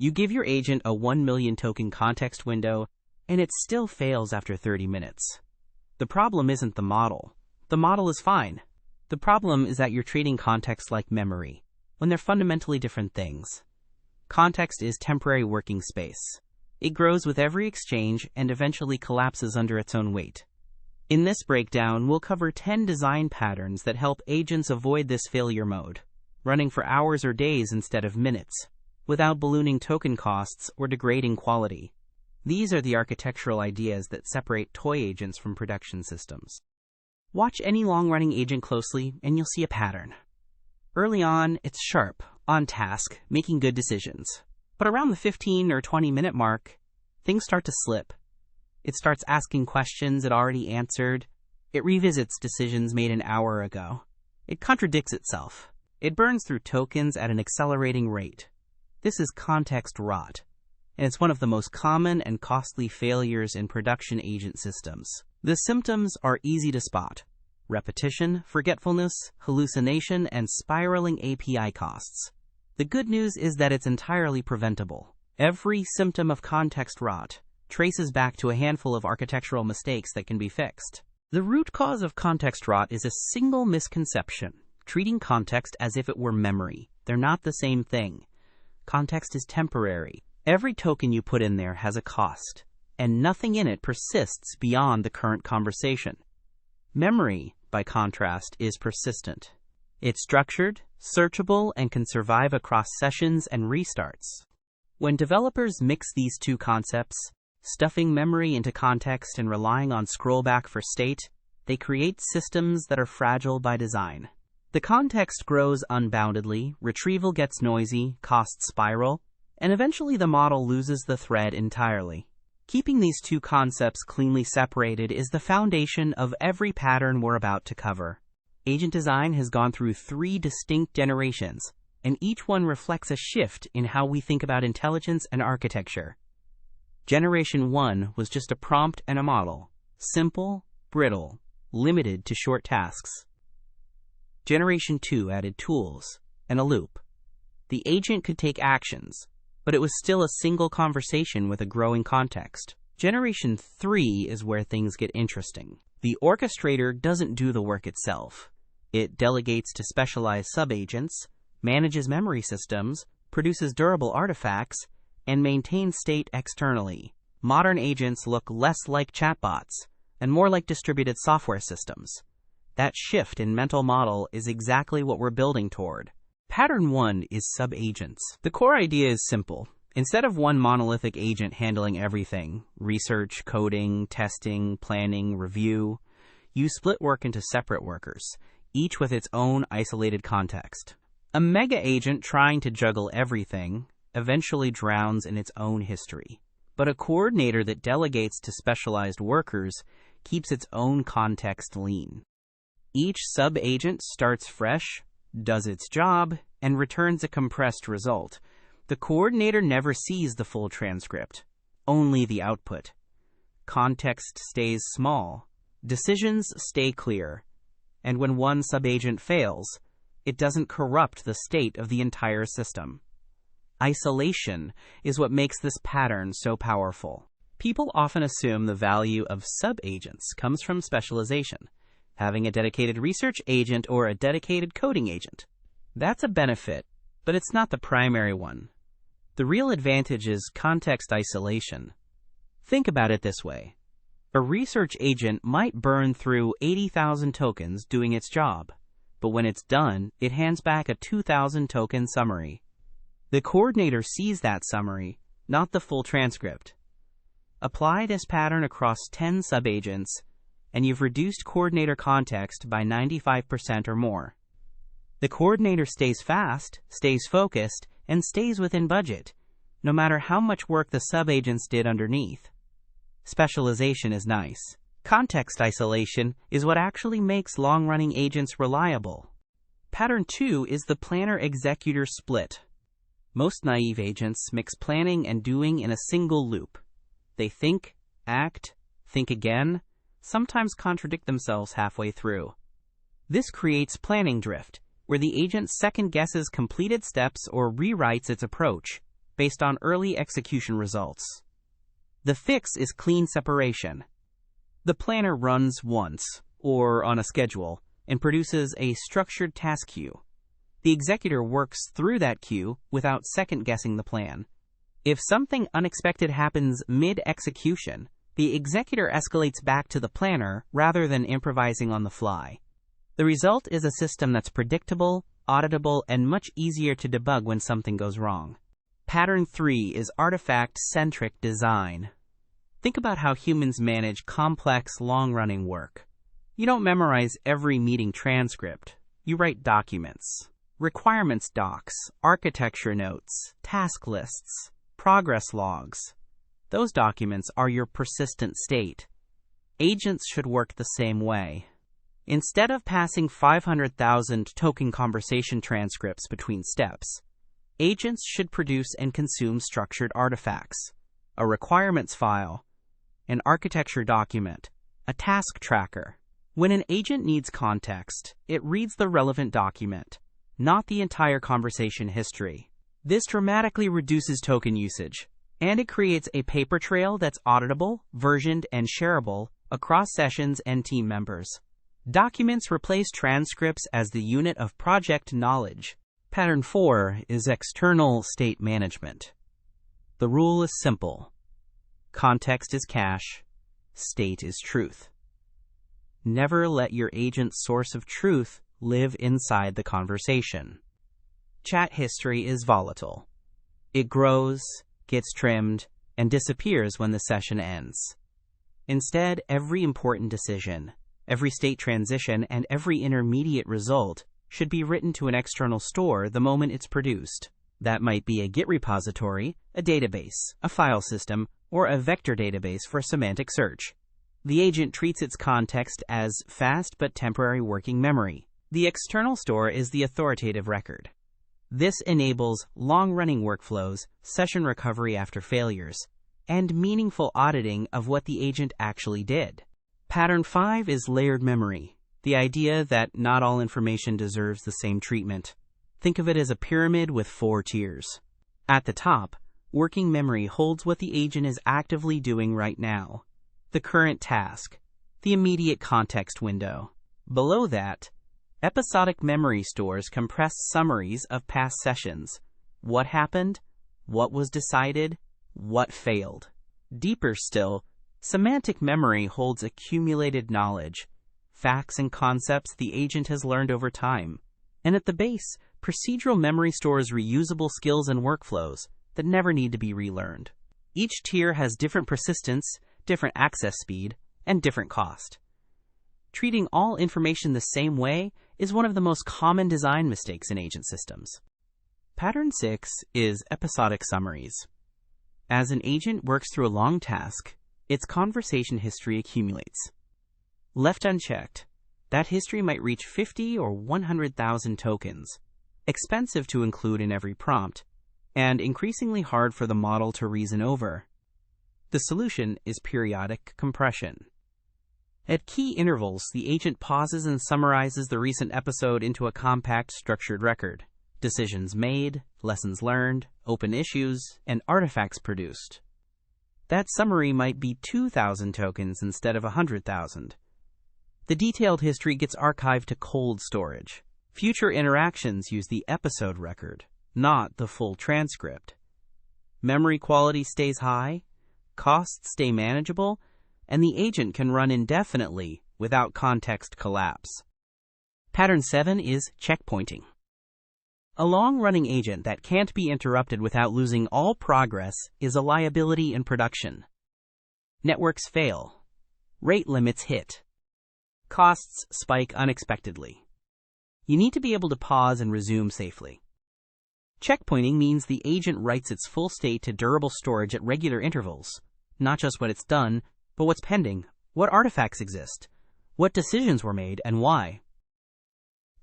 You give your agent a 1 million token context window, and it still fails after 30 minutes. The problem isn't the model. The model is fine. The problem is that you're treating context like memory, when they're fundamentally different things. Context is temporary working space. It grows with every exchange and eventually collapses under its own weight. In this breakdown, we'll cover 10 design patterns that help agents avoid this failure mode, running for hours or days instead of minutes, without ballooning token costs or degrading quality. These are the architectural ideas that separate toy agents from production systems. Watch any long-running agent closely, and you'll see a pattern. Early on, it's sharp, on task, making good decisions. But around the 15 or 20-minute mark, things start to slip. It starts asking questions it already answered. It revisits decisions made an hour ago. It contradicts itself. It burns through tokens at an accelerating rate. This is context rot, and it's one of the most common and costly failures in production agent systems. The symptoms are easy to spot: repetition, forgetfulness, hallucination, and spiraling API costs. The good news is that it's entirely preventable. Every symptom of context rot traces back to a handful of architectural mistakes that can be fixed. The root cause of context rot is a single misconception: treating context as if it were memory. They're not the same thing. Context is temporary. Every token you put in there has a cost, and nothing in it persists beyond the current conversation. Memory, by contrast, is persistent. It's structured, searchable, and can survive across sessions and restarts. When developers mix these two concepts, stuffing memory into context and relying on scrollback for state, they create systems that are fragile by design. The context grows unboundedly, retrieval gets noisy, costs spiral, and eventually the model loses the thread entirely. Keeping these two concepts cleanly separated is the foundation of every pattern we're about to cover. Agent design has gone through 3 distinct generations, and each one reflects a shift in how we think about intelligence and architecture. Generation 1 was just a prompt and a model, simple, brittle, limited to short tasks. Generation 2 added tools and a loop. The agent could take actions, but it was still a single conversation with a growing context. Generation 3 is where things get interesting. The orchestrator doesn't do the work itself. It delegates to specialized subagents, manages memory systems, produces durable artifacts, and maintains state externally. Modern agents look less like chatbots and more like distributed software systems. That shift in mental model is exactly what we're building toward. Pattern 1 is subagents. The core idea is simple. Instead of one monolithic agent handling everything, research, coding, testing, planning, review, you split work into separate workers, each with its own isolated context. A mega agent trying to juggle everything eventually drowns in its own history. But a coordinator that delegates to specialized workers keeps its own context lean. Each sub-agent starts fresh, does its job, and returns a compressed result. The coordinator never sees the full transcript, only the output. Context stays small, decisions stay clear, and when one sub-agent fails, it doesn't corrupt the state of the entire system. Isolation is what makes this pattern so powerful. People often assume the value of sub-agents comes from specialization, having a dedicated research agent or a dedicated coding agent. That's a benefit, but it's not the primary one. The real advantage is context isolation. Think about it this way. A research agent might burn through 80,000 tokens doing its job, but when it's done, it hands back a 2,000 token summary. The coordinator sees that summary, not the full transcript. Apply this pattern across 10 subagents, and you've reduced coordinator context by 95% or more. The coordinator stays fast, stays focused, and stays within budget, no matter how much work the subagents did underneath. Specialization is nice. Context isolation is what actually makes long-running agents reliable. Pattern 2 is the Planner-Executor split. Most naive agents mix planning and doing in a single loop. They think, act, think again, sometimes contradict themselves halfway through. This creates planning drift, where the agent second-guesses completed steps or rewrites its approach, based on early execution results. The fix is clean separation. The planner runs once, or on a schedule, and produces a structured task queue. The executor works through that queue without second-guessing the plan. If something unexpected happens mid-execution, the executor escalates back to the planner rather than improvising on the fly. The result is a system that's predictable, auditable, and much easier to debug when something goes wrong. Pattern 3 is artifact-centric design. Think about how humans manage complex, long-running work. You don't memorize every meeting transcript. You write documents, requirements docs, architecture notes, task lists, progress logs. Those documents are your persistent state. Agents should work the same way. Instead of passing 500,000 token conversation transcripts between steps, agents should produce and consume structured artifacts, a requirements file, an architecture document, a task tracker. When an agent needs context, it reads the relevant document, not the entire conversation history. This dramatically reduces token usage, and it creates a paper trail that's auditable, versioned, and shareable across sessions and team members. Documents replace transcripts as the unit of project knowledge. Pattern 4 is external state management. The rule is simple. Context is cache, state is truth. Never let your agent's source of truth live inside the conversation. Chat history is volatile. It grows, gets trimmed, and disappears when the session ends. Instead, every important decision, every state transition, and every intermediate result should be written to an external store the moment it's produced. That might be a Git repository, a database, a file system, or a vector database for semantic search. The agent treats its context as fast but temporary working memory. The external store is the authoritative record. This enables long-running workflows, session recovery after failures, and meaningful auditing of what the agent actually did. Pattern 5 is layered memory, the idea that not all information deserves the same treatment. Think of it as a pyramid with 4 tiers. At the top, working memory holds what the agent is actively doing right now, the current task, the immediate context window. Below that, episodic memory stores compress summaries of past sessions. What happened? What was decided? What failed? Deeper still, semantic memory holds accumulated knowledge, facts and concepts the agent has learned over time. And at the base, procedural memory stores reusable skills and workflows that never need to be relearned. Each tier has different persistence, different access speed, and different cost. Treating all information the same way is one of the most common design mistakes in agent systems. Pattern 6 is episodic summaries. As an agent works through a long task, its conversation history accumulates. Left unchecked, that history might reach 50 or 100,000 tokens, expensive to include in every prompt, and increasingly hard for the model to reason over. The solution is periodic compression. At key intervals, the agent pauses and summarizes the recent episode into a compact, structured record. Decisions made, lessons learned, open issues, and artifacts produced. That summary might be 2,000 tokens instead of 100,000. The detailed history gets archived to cold storage. Future interactions use the episode record, not the full transcript. Memory quality stays high, costs stay manageable, and the agent can run indefinitely without context collapse. Pattern 7 is checkpointing. A long-running agent that can't be interrupted without losing all progress is a liability in production. Networks fail. Rate limits hit. Costs spike unexpectedly. You need to be able to pause and resume safely. Checkpointing means the agent writes its full state to durable storage at regular intervals, not just what it's done, but what's pending, what artifacts exist, what decisions were made, and why.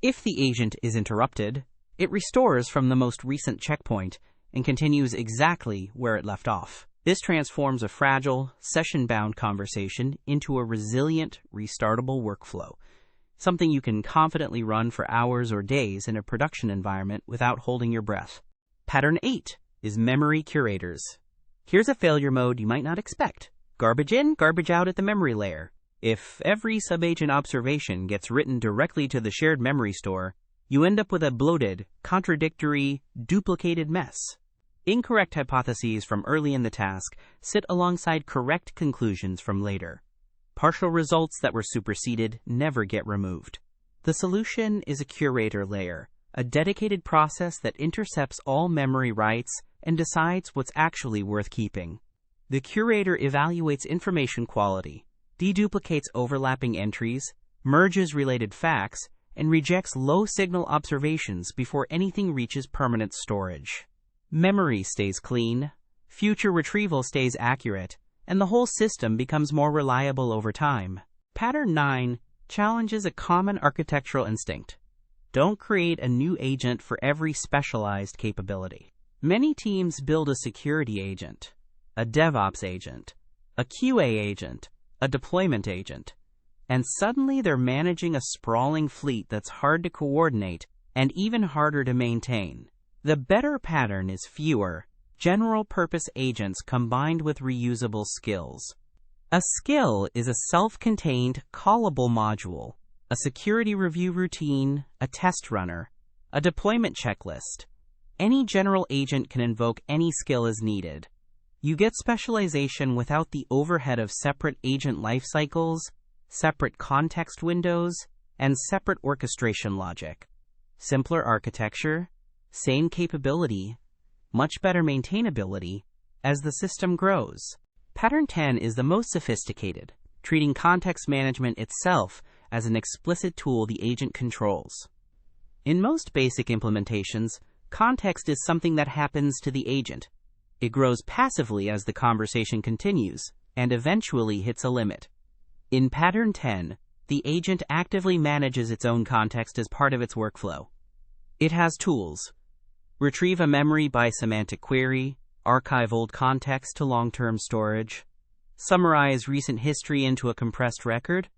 If the agent is interrupted, it restores from the most recent checkpoint and continues exactly where it left off. This transforms a fragile, session-bound conversation into a resilient, restartable workflow, something you can confidently run for hours or days in a production environment without holding your breath. Pattern 8 is Memory Curators. Here's a failure mode you might not expect. Garbage in, garbage out at the memory layer. If every subagent observation gets written directly to the shared memory store, you end up with a bloated, contradictory, duplicated mess. Incorrect hypotheses from early in the task sit alongside correct conclusions from later. Partial results that were superseded never get removed. The solution is a curator layer, a dedicated process that intercepts all memory writes and decides what's actually worth keeping. The curator evaluates information quality, deduplicates overlapping entries, merges related facts, and rejects low-signal observations before anything reaches permanent storage. Memory stays clean, future retrieval stays accurate, and the whole system becomes more reliable over time. Pattern 9 challenges a common architectural instinct. Don't create a new agent for every specialized capability. Many teams build a security agent, a DevOps agent, a QA agent, a deployment agent, and suddenly they're managing a sprawling fleet that's hard to coordinate and even harder to maintain. The better pattern is fewer, general-purpose agents combined with reusable skills. A skill is a self-contained, callable module, a security review routine, a test runner, a deployment checklist. Any general agent can invoke any skill as needed. You get specialization without the overhead of separate agent lifecycles, separate context windows, and separate orchestration logic. Simpler architecture, same capability, much better maintainability as the system grows. Pattern 10 is the most sophisticated, treating context management itself as an explicit tool the agent controls. In most basic implementations, context is something that happens to the agent. It grows passively as the conversation continues, and eventually hits a limit. In Pattern 10, the agent actively manages its own context as part of its workflow. It has tools. Retrieve a memory by semantic query, archive old context to long-term storage, summarize recent history into a compressed record,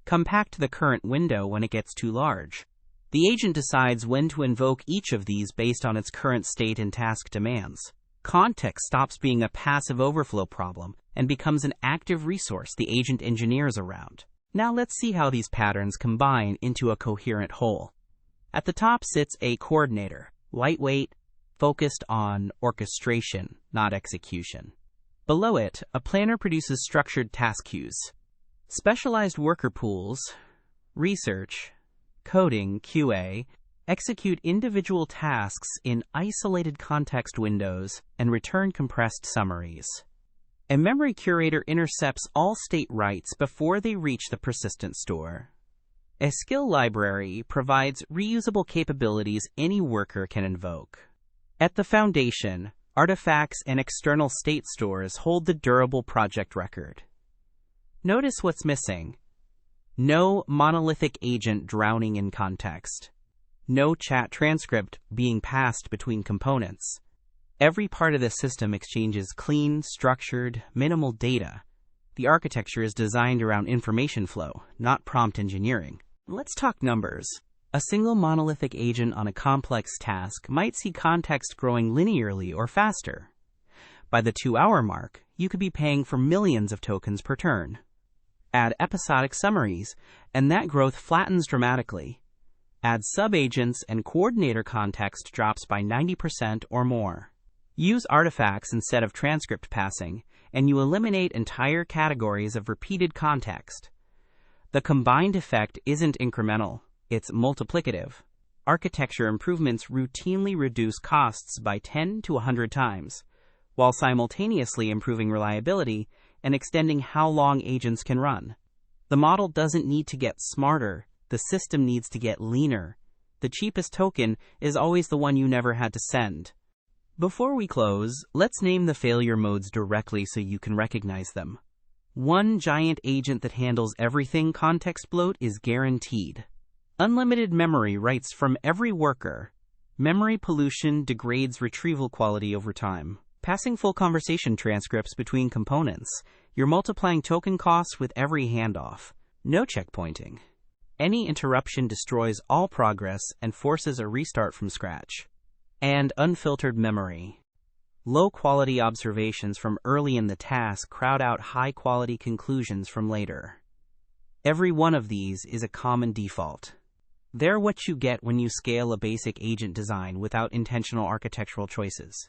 compact the current window when it gets too large. The agent decides when to invoke each of these based on its current state and task demands. Context stops being a passive overflow problem and becomes an active resource the agent engineers around. Now let's see how these patterns combine into a coherent whole. At the top sits a coordinator, lightweight, focused on orchestration, not execution. Below it, a planner produces structured task queues. Specialized worker pools, research, coding, QA, execute individual tasks in isolated context windows and return compressed summaries. A memory curator intercepts all state writes before they reach the persistent store. A skill library provides reusable capabilities any worker can invoke. At the foundation, artifacts and external state stores hold the durable project record. Notice what's missing. No monolithic agent drowning in context. No chat transcript being passed between components. Every part of the system exchanges clean, structured, minimal data. The architecture is designed around information flow, not prompt engineering. Let's talk numbers. A single monolithic agent on a complex task might see context growing linearly or faster. By the 2-hour mark, you could be paying for millions of tokens per turn. Add episodic summaries, and that growth flattens dramatically. Add subagents and coordinator context drops by 90% or more. Use artifacts instead of transcript passing, and you eliminate entire categories of repeated context. The combined effect isn't incremental, it's multiplicative. Architecture improvements routinely reduce costs by 10 to 100 times, while simultaneously improving reliability and extending how long agents can run. The model doesn't need to get smarter, the system needs to get leaner. The cheapest token is always the one you never had to send. Before we close, let's name the failure modes directly so you can recognize them. One giant agent that handles everything context bloat is guaranteed. Unlimited memory writes from every worker. Memory pollution degrades retrieval quality over time. Passing full conversation transcripts between components. You're multiplying token costs with every handoff. No checkpointing. Any interruption destroys all progress and forces a restart from scratch. And unfiltered memory. Low-quality observations from early in the task crowd out high-quality conclusions from later. Every one of these is a common default. They're what you get when you scale a basic agent design without intentional architectural choices.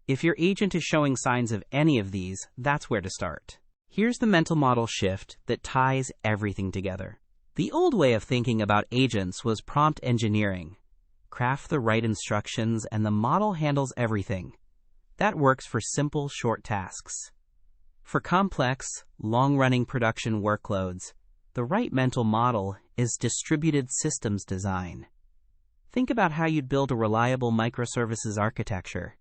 If your agent is showing signs of any of these, that's where to start. Here's the mental model shift that ties everything together. The old way of thinking about agents was prompt engineering. Craft the right instructions and the model handles everything. That works for simple, short tasks. For complex, long-running production workloads, the right mental model is distributed systems design. Think about how you'd build a reliable microservices architecture.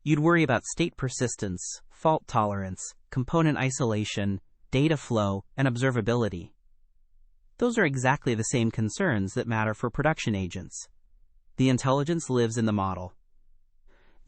You'd worry about state persistence, fault tolerance, component isolation, data flow, and observability. Those are exactly the same concerns that matter for production agents. The intelligence lives in the model.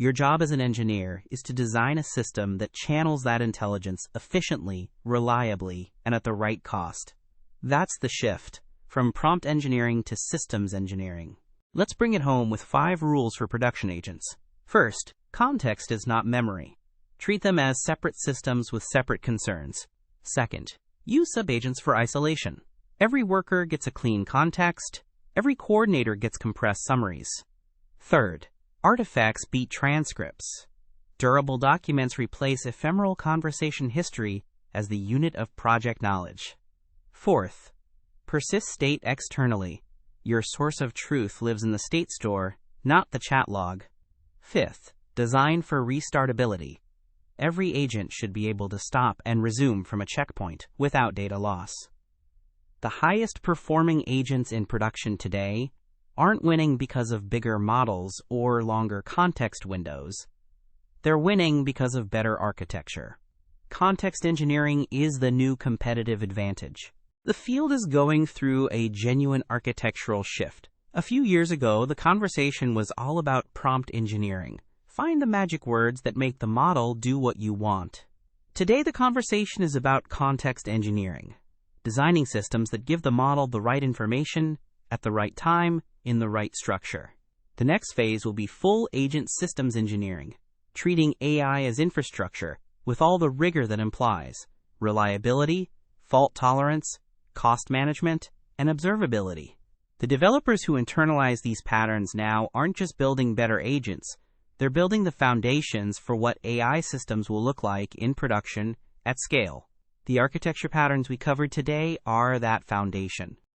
Your job as an engineer is to design a system that channels that intelligence efficiently, reliably, and at the right cost. That's the shift, from prompt engineering to systems engineering. Let's bring it home with 5 rules for production agents. First, context is not memory. Treat them as separate systems with separate concerns. Second, use subagents for isolation. Every worker gets a clean context. Every coordinator gets compressed summaries. Third, artifacts beat transcripts. Durable documents replace ephemeral conversation history as the unit of project knowledge. Fourth, persist state externally. Your source of truth lives in the state store, not the chat log. Fifth, design for restartability. Every agent should be able to stop and resume from a checkpoint without data loss. The highest performing agents in production today aren't winning because of bigger models or longer context windows. They're winning because of better architecture. Context engineering is the new competitive advantage. The field is going through a genuine architectural shift. A few years ago, the conversation was all about prompt engineering. Find the magic words that make the model do what you want. Today, the conversation is about context engineering. Designing systems that give the model the right information, at the right time, in the right structure. The next phase will be full agent systems engineering, treating AI as infrastructure with all the rigor that implies reliability, fault tolerance, cost management, and observability. The developers who internalize these patterns now aren't just building better agents, they're building the foundations for what AI systems will look like in production at scale. The architecture patterns we covered today are that foundation.